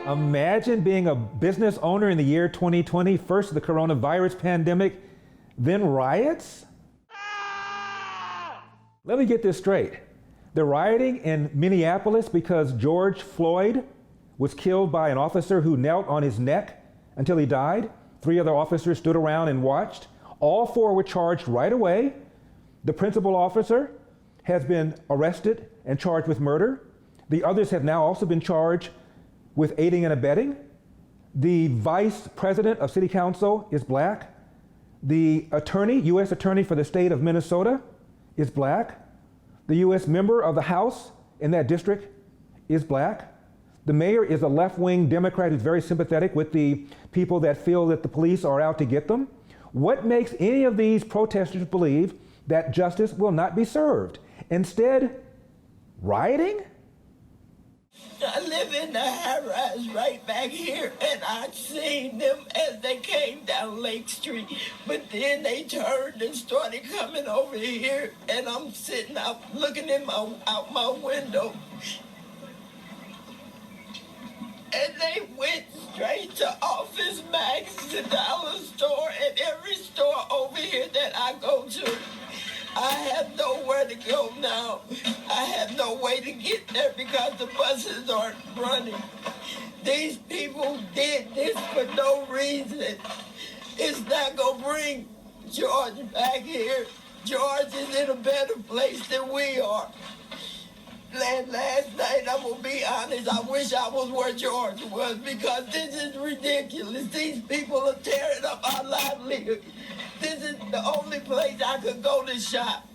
Imagine being a business owner in the year 2020, first the coronavirus pandemic, then riots? Let me get this straight. They're rioting in Minneapolis because George Floyd was killed by an officer who knelt on his neck until he died. 3 other officers stood around and watched. All 4 were charged right away. The principal officer has been arrested and charged with murder. The others have now also been charged with aiding and abetting. The vice president of city council is black. The attorney, U.S. attorney for the state of Minnesota, is black. The U.S. member of the House in that district is black. The mayor is a left-wing Democrat who's very sympathetic with the people that feel that the police are out to get them. What makes any of these protesters believe that justice will not be served? Instead, rioting? I live in the high-rise right back here, and I seen them as they came down Lake Street. But then they turned and started coming over here, and I'm sitting out looking out my window. And they went straight to Office Max, the dollar store, and every store over here that I go to. I have nowhere to go now. I have no way to get there because the buses aren't running. These people did this for no reason. It's not going to bring George back here. George is in a better place than we are. Last night, I'm going to be honest, I wish I was where George was because this is ridiculous. These people are tearing up our livelihood. This is the only place I could go to shop.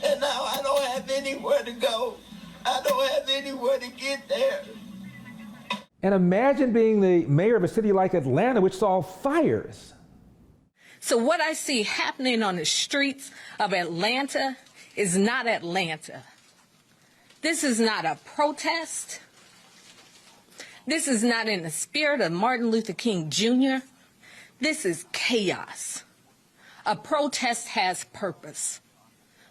And now I don't have anywhere to go. I don't have anywhere to get there. And imagine being the mayor of a city like Atlanta, which saw fires. So what I see happening on the streets of Atlanta is not Atlanta. This is not a protest. This is not in the spirit of Martin Luther King Jr. This is chaos. A protest has purpose.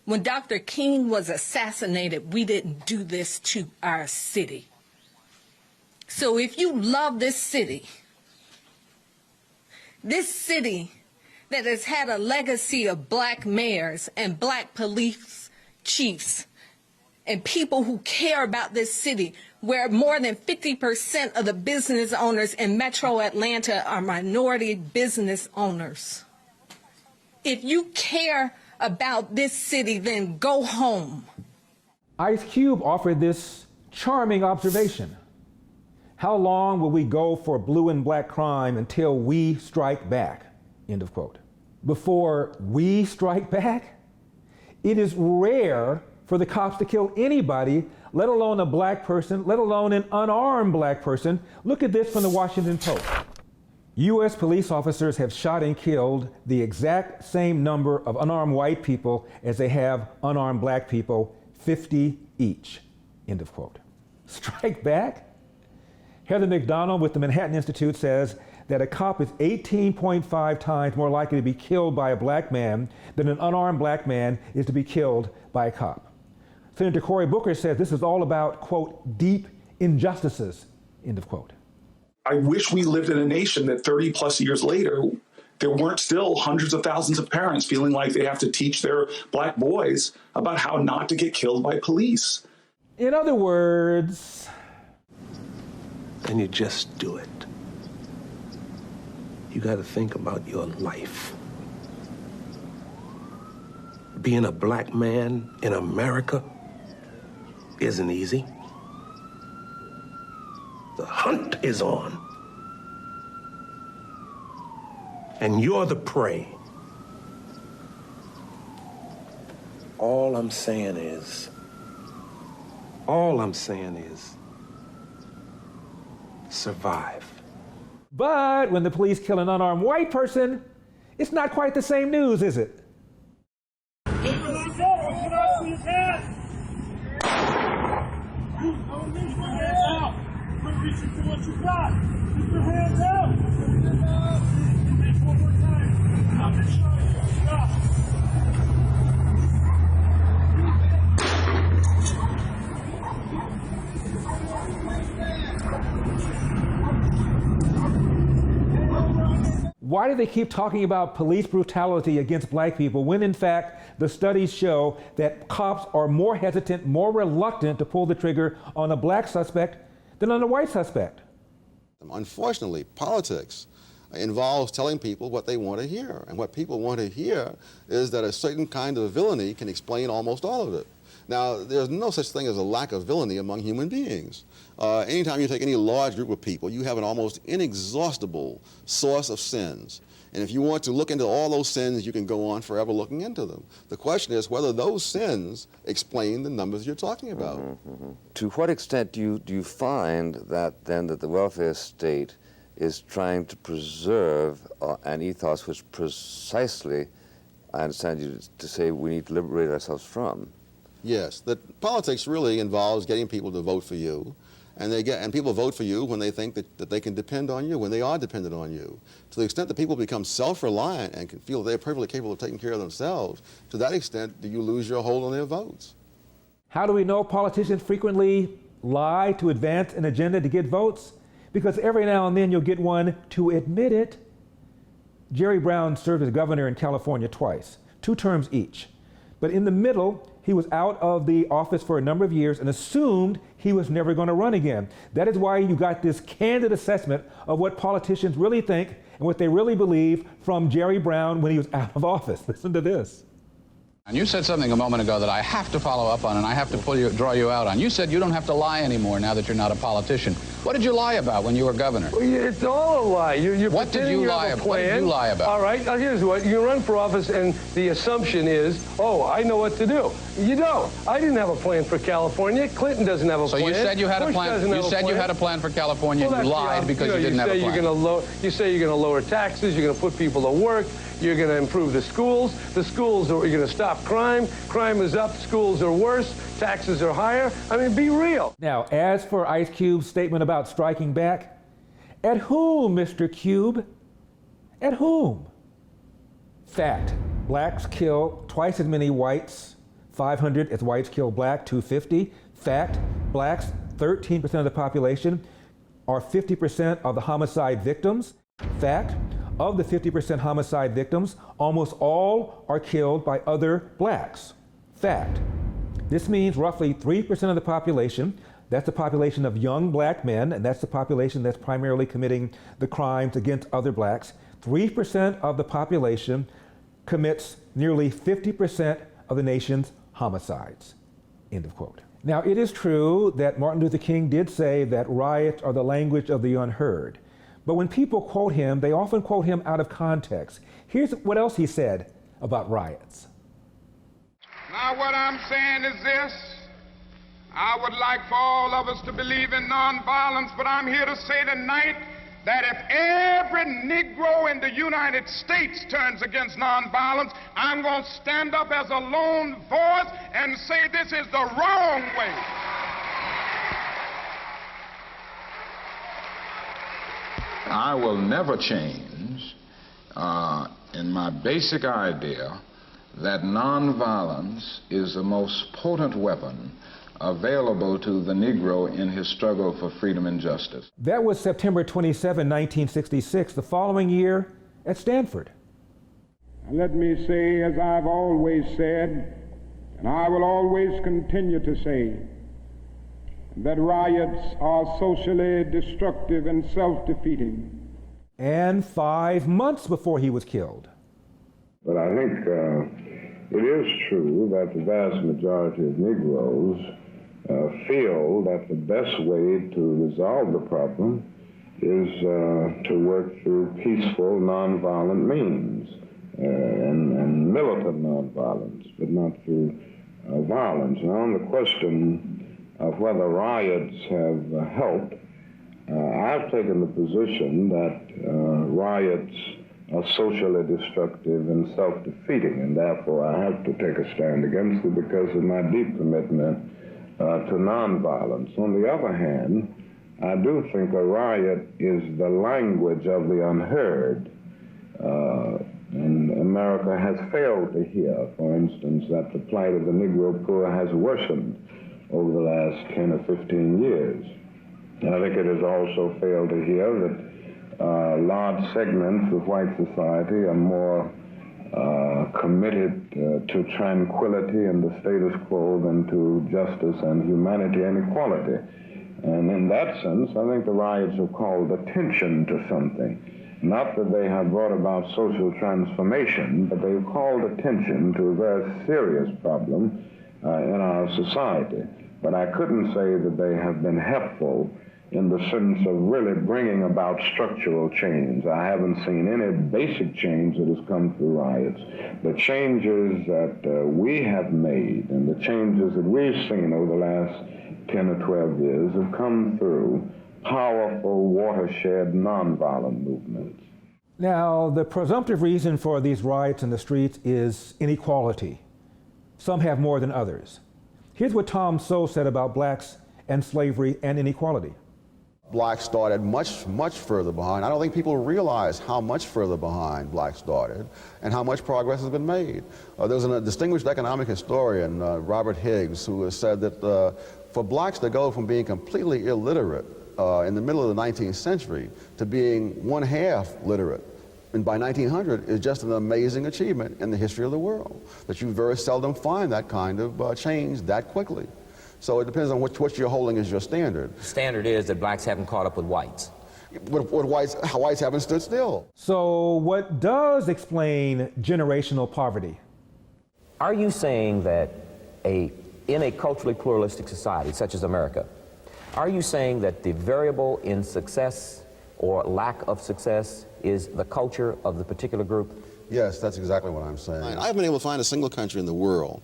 When Dr. King was assassinated, we didn't do this to our city. So if you love this city that has had a legacy of black mayors and black police chiefs and people who care about this city, where more than 50% of the business owners in Metro Atlanta are minority business owners. If you care about this city, then go home. Ice Cube offered this charming observation. How long will we go for blue and black crime until we strike back? End of quote. Before we strike back? It is rare for the cops to kill anybody, let alone a black person, let alone an unarmed black person. Look at this from the Washington Post. U.S. police officers have shot and killed the exact same number of unarmed white people as they have unarmed black people, 50 each. End of quote. Strike back? Heather McDonald with the Manhattan Institute says that a cop is 18.5 times more likely to be killed by a black man than an unarmed black man is to be killed by a cop. Senator Cory Booker says this is all about, quote, deep injustices, end of quote. I wish we lived in a nation that 30 plus years later, there weren't still hundreds of thousands of parents feeling like they have to teach their black boys about how not to get killed by police. In other words... And you just do it. You got to think about your life. Being a black man in America isn't easy. The hunt is on. And you're the prey. All I'm saying is, survive. But when the police kill an unarmed white person, it's not quite the same news, is it? Reaching for what you got. Keep your hands out. One more time. I'm just showing you. Stop. Why do they keep talking about police brutality against black people when in fact the studies show that cops are more hesitant, more reluctant to pull the trigger on a black suspect than on a white suspect? Unfortunately, politics involves telling people what they want to hear. And what people want to hear is that a certain kind of villainy can explain almost all of it. Now, there's no such thing as a lack of villainy among human beings. Anytime you take any large group of people, you have an almost inexhaustible source of sins. And if you want to look into all those sins, you can go on forever looking into them. The question is whether those sins explain the numbers you're talking about. To what extent do you find that then that the welfare state is trying to preserve an ethos which precisely, I understand you to say, we need to liberate ourselves from? Yes, that politics really involves getting people to vote for you. And people vote for you when they think that they can depend on you, when they are dependent on you. To the extent that people become self-reliant and can feel they're perfectly capable of taking care of themselves, to that extent do you lose your hold on their votes. How do we know politicians frequently lie to advance an agenda to get votes? Because every now and then you'll get one to admit it. Jerry Brown served as governor in California twice, 2 terms each. But in the middle, he was out of the office for a number of years and assumed he was never going to run again. That is why you got this candid assessment of what politicians really think and what they really believe from Jerry Brown when he was out of office. Listen to this. And you said something a moment ago that I have to follow up on and I have to draw you out on. You said you don't have to lie anymore now that you're not a politician. What did you lie about when you were governor? Well, it's all a lie. What did you lie about? What did you lie about? All right, here's what. You run for office and the assumption is, oh, I know what to do. You don't. I didn't have a plan for California. Clinton doesn't have a plan. So you said you had a plan. You said you had a plan for California. Well, you lied because you didn't have a plan. You say you're going to lower taxes. You're going to put people to work. You're going to improve the schools. You're going to stop crime. Crime is up. Schools are worse. Taxes are higher. I mean, be real. Now, as for Ice Cube's statement about striking back, at whom, Mr. Cube? At whom? Fact, blacks kill twice as many whites, 500 as whites kill black, 250. Fact, blacks, 13% of the population, are 50% of the homicide victims. Fact, of the 50% homicide victims, almost all are killed by other blacks. Fact. This means roughly 3% of the population, that's the population of young black men, and that's the population that's primarily committing the crimes against other blacks. 3% of the population commits nearly 50% of the nation's homicides. End of quote. Now, it is true that Martin Luther King did say that riots are the language of the unheard. But when people quote him, they often quote him out of context. Here's what else he said about riots. Now, what I'm saying is this. I would like for all of us to believe in nonviolence, but I'm here to say tonight that if every Negro in the United States turns against nonviolence, I'm going to stand up as a lone voice and say this is the wrong way. I will never change in my basic idea that nonviolence is the most potent weapon available to the Negro in his struggle for freedom and justice. That was September 27, 1966, the following year at Stanford. Let me say, as I've always said, and I will always continue to say, that riots are socially destructive and self-defeating. And 5 months before he was killed. But I think it is true that the vast majority of Negroes feel that the best way to resolve the problem is to work through peaceful, nonviolent means and militant nonviolence, but not through violence. And on the question of whether riots have helped, I've taken the position that riots are socially destructive and self-defeating, and therefore I have to take a stand against it because of my deep commitment to nonviolence. On the other hand, I do think a riot is the language of the unheard, and America has failed to hear, for instance, that the plight of the Negro poor has worsened over the last 10 or 15 years. And I think it has also failed to hear that large segments of white society are more committed to tranquility and the status quo than to justice and humanity and equality. And in that sense, I think the riots have called attention to something. Not that they have brought about social transformation, but they've called attention to a very serious problem in our society. But I couldn't say that they have been helpful in the sense of really bringing about structural change. I haven't seen any basic change that has come through riots. The changes that we have made and the changes that we've seen over the last 10 or 12 years have come through powerful watershed nonviolent movements. Now, the presumptive reason for these riots in the streets is inequality. Some have more than others. Here's what Tom Sowell said about blacks and slavery and inequality. Blacks started much, much further behind. I don't think people realize how much further behind blacks started and how much progress has been made. There's a distinguished economic historian, Robert Higgs, who has said that for blacks to go from being completely illiterate in the middle of the 19th century to being one-half literate and by 1900 is just an amazing achievement in the history of the world, that you very seldom find that kind of change that quickly. So it depends on what you're holding as your standard. The standard is that blacks haven't caught up with whites. Whites haven't stood still. So what does explain generational poverty? Are you saying that in a culturally pluralistic society such as America, are you saying that the variable in success or lack of success is the culture of the particular group? Yes, that's exactly what I'm saying. I haven't been able to find a single country in the world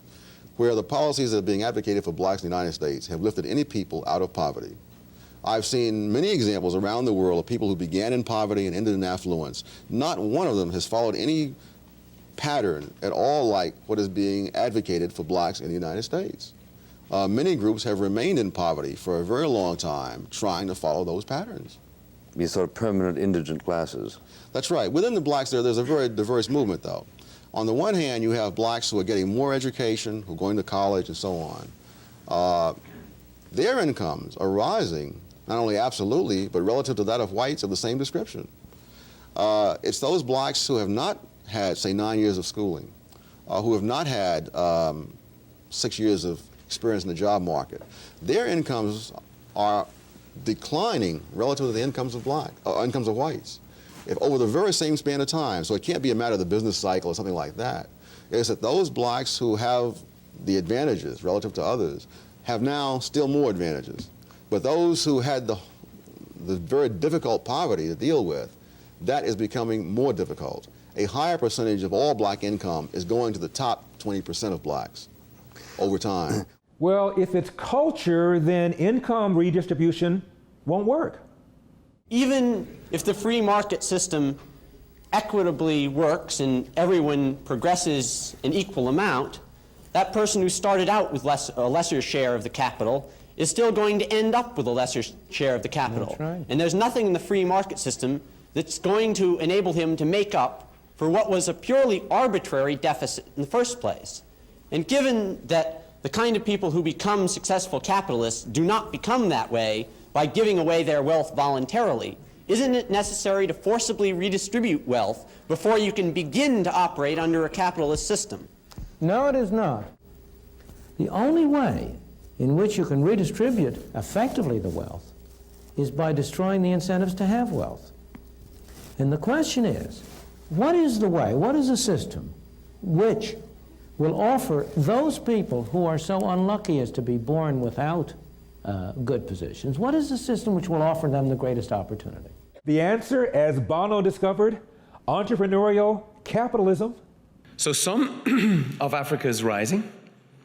where the policies that are being advocated for blacks in the United States have lifted any people out of poverty. I've seen many examples around the world of people who began in poverty and ended in affluence. Not one of them has followed any pattern at all like what is being advocated for blacks in the United States. Many groups have remained in poverty for a very long time trying to follow those patterns. These sort of permanent indigent classes. That's right. Within the blacks there's a very diverse movement though. On the one hand, you have blacks who are getting more education, who are going to college and so on. Their incomes are rising, not only absolutely, but relative to that of whites of the same description. It's those blacks who have not had, say, 9 years of schooling, who have not had 6 years of experience in the job market. Their incomes are declining relative to the incomes of incomes of whites. If over the very same span of time, so it can't be a matter of the business cycle or something like that, is that those blacks who have the advantages relative to others have now still more advantages. But those who had the very difficult poverty to deal with, that is becoming more difficult. A higher percentage of all black income is going to the top 20% of blacks over time. Well, if it's culture, then income redistribution won't work. Even if the free market system equitably works and everyone progresses an equal amount, that person who started out with a lesser share of the capital is still going to end up with a lesser share of the capital. That's right. And there's nothing in the free market system that's going to enable him to make up for what was a purely arbitrary deficit in the first place. And given that the kind of people who become successful capitalists do not become that way by giving away their wealth voluntarily, isn't it necessary to forcibly redistribute wealth before you can begin to operate under a capitalist system? No, it is not. The only way in which you can redistribute effectively the wealth is by destroying the incentives to have wealth. And the question is, what is the way, what is the system which will offer those people who are so unlucky as to be born without good positions, what is the system which will offer them the greatest opportunity? The answer, as Bono discovered, entrepreneurial capitalism. So some of Africa is rising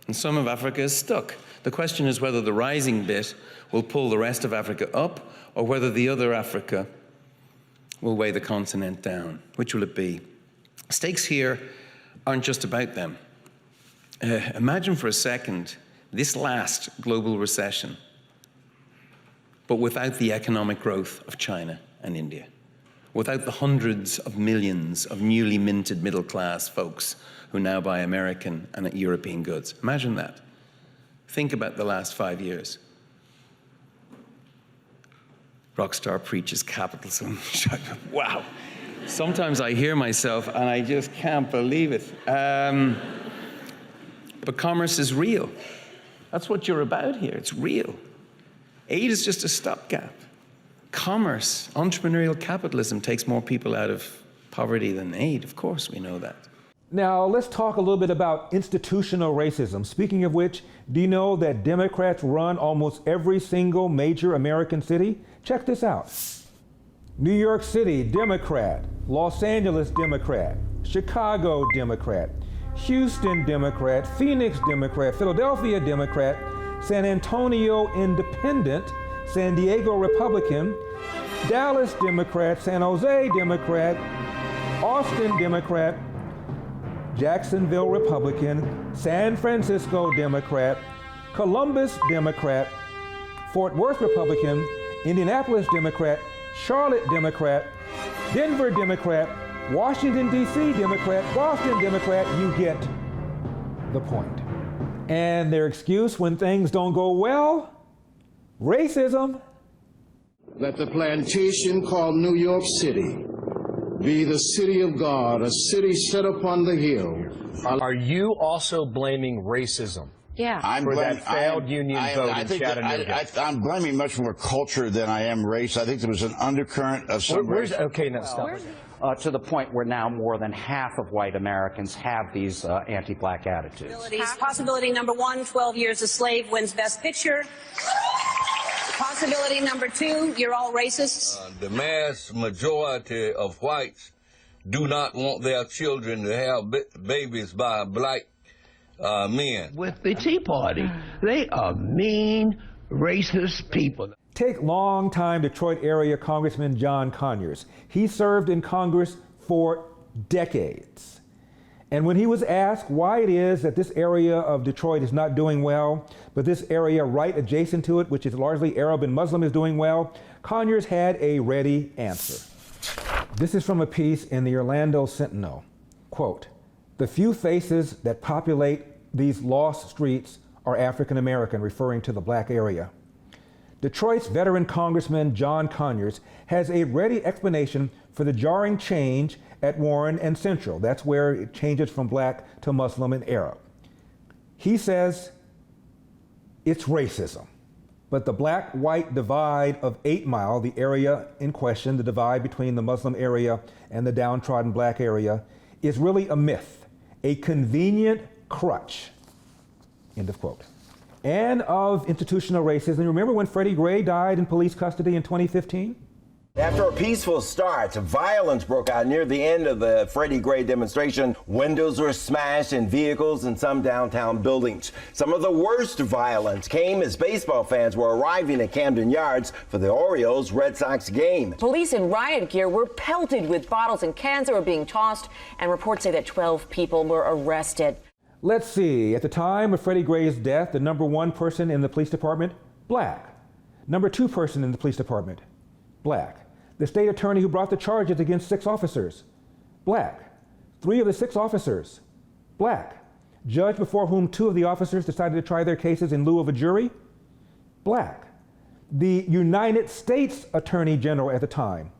and some of Africa is stuck. The question is whether the rising bit will pull the rest of Africa up or whether the other Africa will weigh the continent down. Which will it be? Stakes here aren't just about them. Imagine for a second this last global recession, but without the economic growth of China and India, without the hundreds of millions of newly minted middle-class folks who now buy American and European goods. Imagine that. Think about the last 5 years. Rockstar preaches capitalism. Wow. Sometimes I hear myself and I just can't believe it. But commerce is real. That's what you're about here. It's real. Aid is just a stopgap. Commerce, entrepreneurial capitalism takes more people out of poverty than aid. Of course, we know that. Now, let's talk a little bit about institutional racism. Speaking of which, do you know that Democrats run almost every single major American city? Check this out. New York City, Democrat. Los Angeles, Democrat. Chicago, Democrat. Houston, Democrat. Phoenix, Democrat. Philadelphia, Democrat. San Antonio, Independent. San Diego, Republican. Dallas, Democrat. San Jose, Democrat. Austin, Democrat. Jacksonville, Republican. San Francisco, Democrat. Columbus, Democrat. Fort Worth, Republican. Indianapolis, Democrat. Charlotte, Democrat. Denver, Democrat. Washington, D.C., Democrat. Boston, Democrat. You get the point. And their excuse when things don't go well? Racism. Let the plantation called New York City be the city of God, a city set upon the hill. Are you also blaming racism? Yeah. For that failed union vote in Chattanooga? I'm blaming much more culture than I am race. I think there was an undercurrent of some race. Okay, now stop. To the point where now more than half of white Americans have these anti-black attitudes. Possibility number one, 12 Years a Slave wins Best Picture. Possibility number two, you're all racists. The mass majority of whites do not want their children to have babies by black men. With the Tea Party, they are mean, racist people. Take longtime Detroit area Congressman John Conyers. He served in Congress for decades. And when he was asked why it is that this area of Detroit is not doing well, but this area right adjacent to it, which is largely Arab and Muslim, is doing well, Conyers had a ready answer. This is from a piece in the Orlando Sentinel. Quote, "The few faces that populate these lost streets are African American," referring to the black area. Detroit's veteran Congressman John Conyers has a ready explanation for the jarring change at Warren and Central. That's where it changes from black to Muslim and Arab. He says it's racism. But the black-white divide of 8 Mile, the area in question, the divide between the Muslim area and the downtrodden black area, is really a myth, a convenient crutch. End of quote. And of institutional racism, remember when Freddie Gray died in police custody in 2015? After a peaceful start, violence broke out near the end of the Freddie Gray demonstration. Windows were smashed in vehicles in some downtown buildings. Some of the worst violence came as baseball fans were arriving at Camden Yards for the Orioles-Red Sox game. Police in riot gear were pelted with bottles and cans that were being tossed, and reports say that 12 people were arrested. Let's see, at the time of Freddie Gray's death, the number 1 person in the police department, black. Number 2 person in the police department, black. The state attorney who brought the charges against 6 officers, black. 3 of the 6 officers, black. Judge before whom 2 of the officers decided to try their cases in lieu of a jury, black. The United States Attorney General at the time,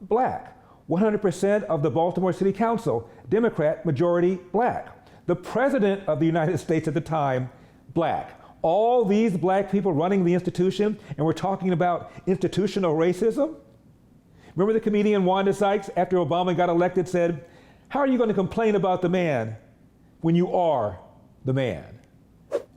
black. 100% of the Baltimore City Council, Democrat, majority black. The President of the United States at the time, black. All these black people running the institution, and we're talking about institutional racism? Remember the comedian Wanda Sykes, after Obama got elected, said, "How are you going to complain about the man when you are the man?"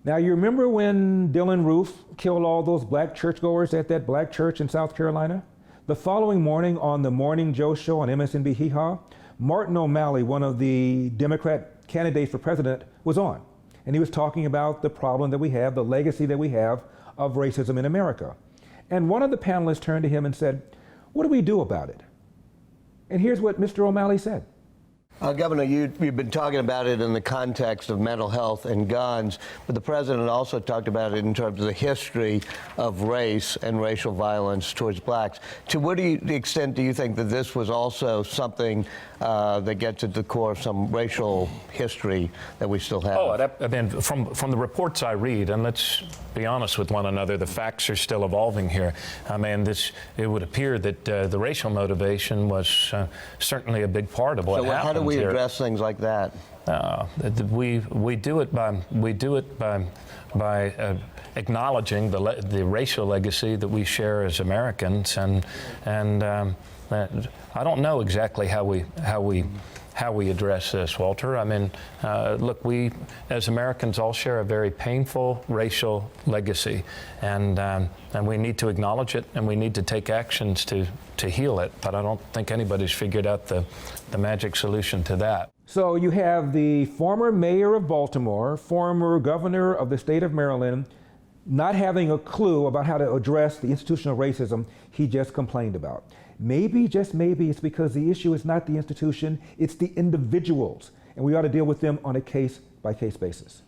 Now, you remember when Dylan Roof killed all those black churchgoers at that black church in South Carolina? The following morning on the Morning Joe show on MSNBC Hee Haw, Martin O'Malley, one of the Democrat candidates for president, was on. And he was talking about the problem that we have, the legacy that we have of racism in America. And one of the panelists turned to him and said, "What do we do about it?" And here's what Mr. O'Malley said. Governor, you've been talking about it in the context of mental health and guns, but the president also talked about it in terms of the history of race and racial violence towards blacks. To what extent do you think that this was also something that gets at the core of some racial history that we still have? Oh, I mean, from the reports I read, and let's be honest with one another, the facts are still evolving here. I mean, it would appear that the racial motivation was certainly a big part of what happened. How do we address things like that? We do it by acknowledging the racial legacy that we share as Americans, and I don't know exactly how we address this, Walter. I mean, look, we as Americans all share a very painful racial legacy, and we need to acknowledge it, and we need to take actions to heal it. But I don't think anybody's figured out the magic solution to that. So you have the former mayor of Baltimore, former governor of the state of Maryland, not having a clue about how to address the institutional racism he just complained about. Maybe, just maybe, it's because the issue is not the institution, it's the individuals, and we ought to deal with them on a case-by-case basis.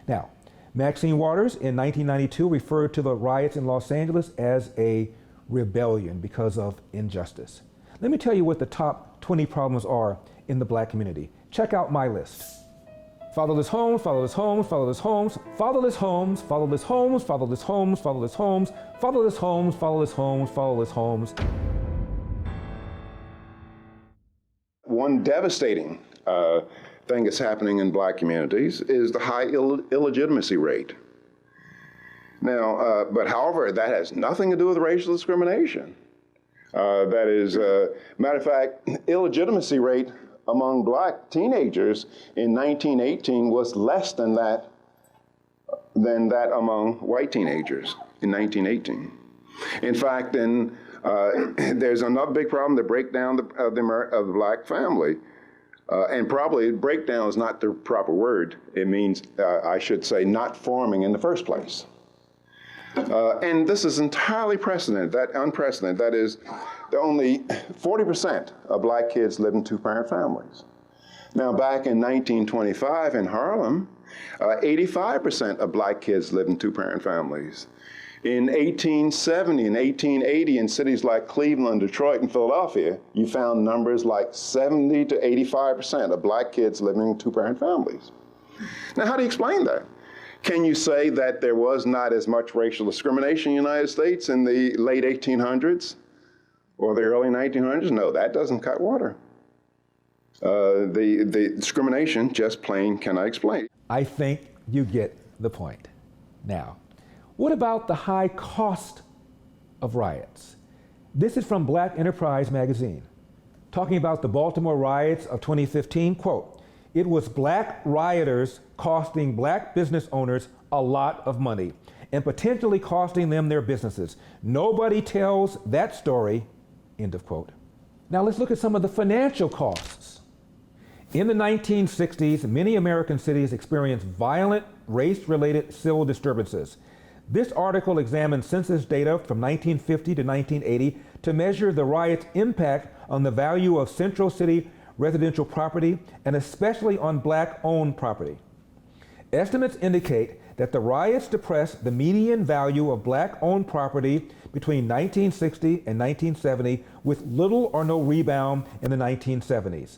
Now, Maxine Waters in 1992 referred to the riots in Los Angeles as a rebellion because of injustice. Let me tell you what the top 20 problems are in the black community. Check out my list. Fatherless homes, fatherless homes, fatherless homes, fatherless homes, fatherless homes, fatherless homes, fatherless homes, fatherless homes, fatherless homes, fatherless homes. One devastating thing that's happening in black communities is the high illegitimacy rate. Now, but however, that has nothing to do with racial discrimination. That is, matter of fact, illegitimacy rate among black teenagers in 1918 was less than that among white teenagers in 1918. In fact, there's another big problem, the breakdown of the black family. And probably breakdown is not the proper word. It means, I should say, not forming in the first place. And this is entirely unprecedented. That is, only 40% of black kids live in two-parent families. Now, back in 1925 in Harlem, 85% of black kids lived in two-parent families. In 1870 and 1880 in cities like Cleveland, Detroit, and Philadelphia, you found numbers like 70 to 85% of black kids living in two-parent families. Now, how do you explain that? Can you say that there was not as much racial discrimination in the United States in the late 1800s or the early 1900s? No, that doesn't cut water. The discrimination just plain cannot explain. I think you get the point. Now, what about the high cost of riots? This is from Black Enterprise magazine, talking about the Baltimore riots of 2015, quote, "It was black rioters costing black business owners a lot of money and potentially costing them their businesses. Nobody tells that story," end of quote. Now let's look at some of the financial costs. In the 1960s, many American cities experienced violent race-related civil disturbances. This article examines census data from 1950 to 1980 to measure the riot's impact on the value of central city residential property, and especially on black-owned property. Estimates indicate that the riots depressed the median value of black-owned property between 1960 and 1970, with little or no rebound in the 1970s.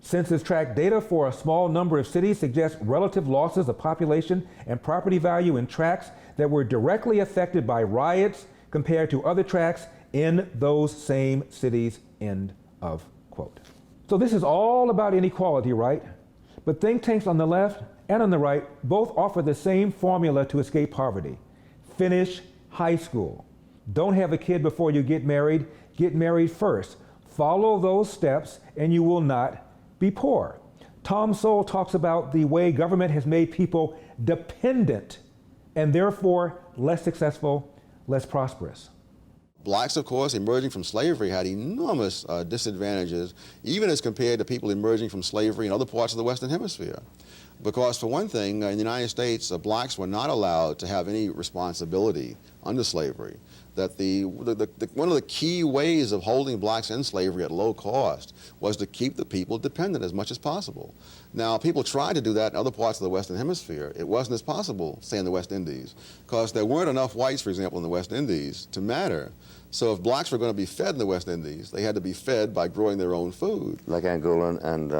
Census tract data for a small number of cities suggests relative losses of population and property value in tracts that were directly affected by riots compared to other tracts in those same cities, end of quote. So this is all about inequality, right? But think tanks on the left and on the right both offer the same formula to escape poverty. Finish high school. Don't have a kid before you get married first. Follow those steps and you will not be poor. Tom Sowell talks about the way government has made people dependent and therefore less successful, less prosperous. Blacks, of course, emerging from slavery had enormous disadvantages, even as compared to people emerging from slavery in other parts of the Western Hemisphere. Because for one thing, in the United States, blacks were not allowed to have any responsibility under slavery. That one of the key ways of holding blacks in slavery at low cost was to keep the people dependent as much as possible. Now, people tried to do that in other parts of the Western Hemisphere. It wasn't as possible, say, in the West Indies, because there weren't enough whites, for example, in the West Indies to matter. So if blacks were going to be fed in the West Indies, they had to be fed by growing their own food. Like Angola and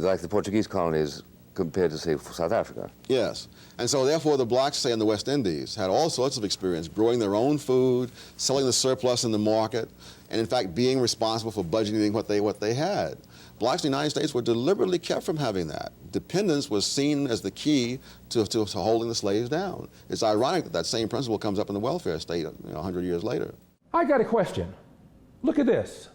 like the Portuguese colonies compared to, say, South Africa. Yes. And so therefore the blacks, say, in the West Indies had all sorts of experience growing their own food, selling the surplus in the market, and in fact being responsible for budgeting what they had. Blacks in the United States were deliberately kept from having that. Dependence was seen as the key to holding the slaves down. It's ironic that that same principle comes up in the welfare state 100 years later. I got a question. Look at this.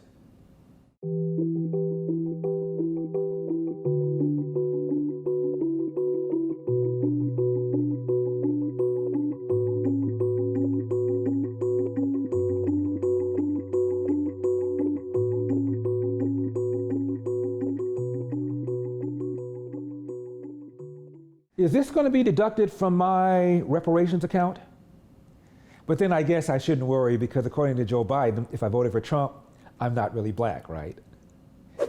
Is this going to be deducted from my reparations account? But then I guess I shouldn't worry because according to Joe Biden, if I voted for Trump, I'm not really black, right?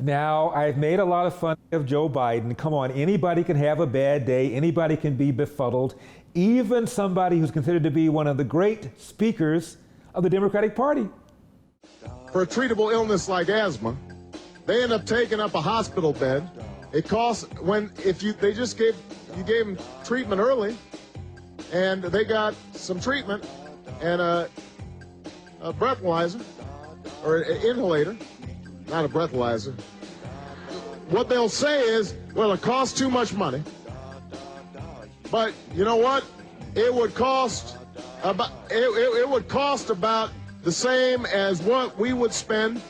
Now, I've made a lot of fun of Joe Biden. Come on, anybody can have a bad day. Anybody can be befuddled. Even somebody who's considered to be one of the great speakers of the Democratic Party. For a treatable illness like asthma, they end up taking up a hospital bed. It costs, you gave them treatment early, and they got some treatment and a breathalyzer, or an inhalator, not a breathalyzer. What they'll say is, well, it costs too much money, but you know what? It would cost about the same as what we would spend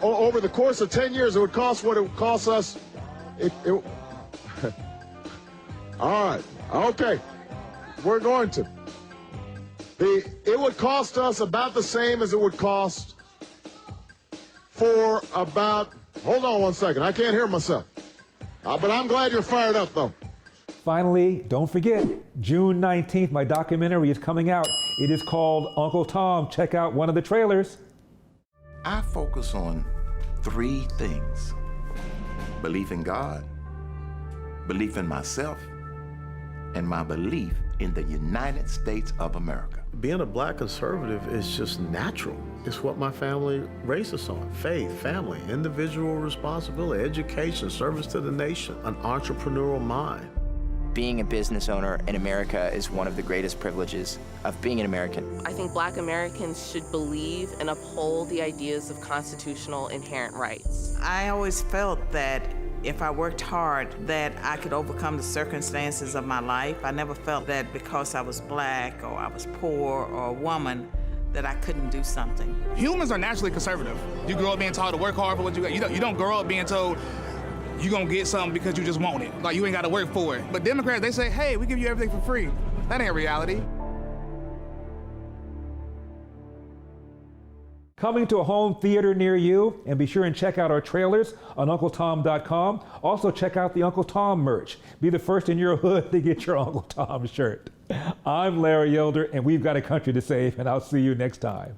over the course of 10 years. It would cost what it would cost us. All right, okay, we're going to. It would cost us about the same as it would cost for about, hold on one second, I can't hear myself. But I'm glad you're fired up, though. Finally, don't forget, June 19th, my documentary is coming out. It is called Uncle Tom. Check out one of the trailers. I focus on 3 things: belief in God, belief in myself, and my belief in the United States of America. Being a black conservative is just natural. It's what my family raised us on: faith, family, individual responsibility, education, service to the nation, an entrepreneurial mind. Being a business owner in America is one of the greatest privileges of being an American. I think black Americans should believe and uphold the ideas of constitutional inherent rights. I always felt that if I worked hard, that I could overcome the circumstances of my life. I never felt that because I was black or I was poor or a woman, that I couldn't do something. Humans are naturally conservative. You grow up being told to work hard for what you got. You don't grow up being told you're gonna get something because you just want it. Like, you ain't gotta work for it. But Democrats, they say, hey, we give you everything for free. That ain't reality. Coming to a home theater near you, and be sure and check out our trailers on UncleTom.com. Also check out the Uncle Tom merch. Be the first in your hood to get your Uncle Tom shirt. I'm Larry Elder, and we've got a country to save, and I'll see you next time.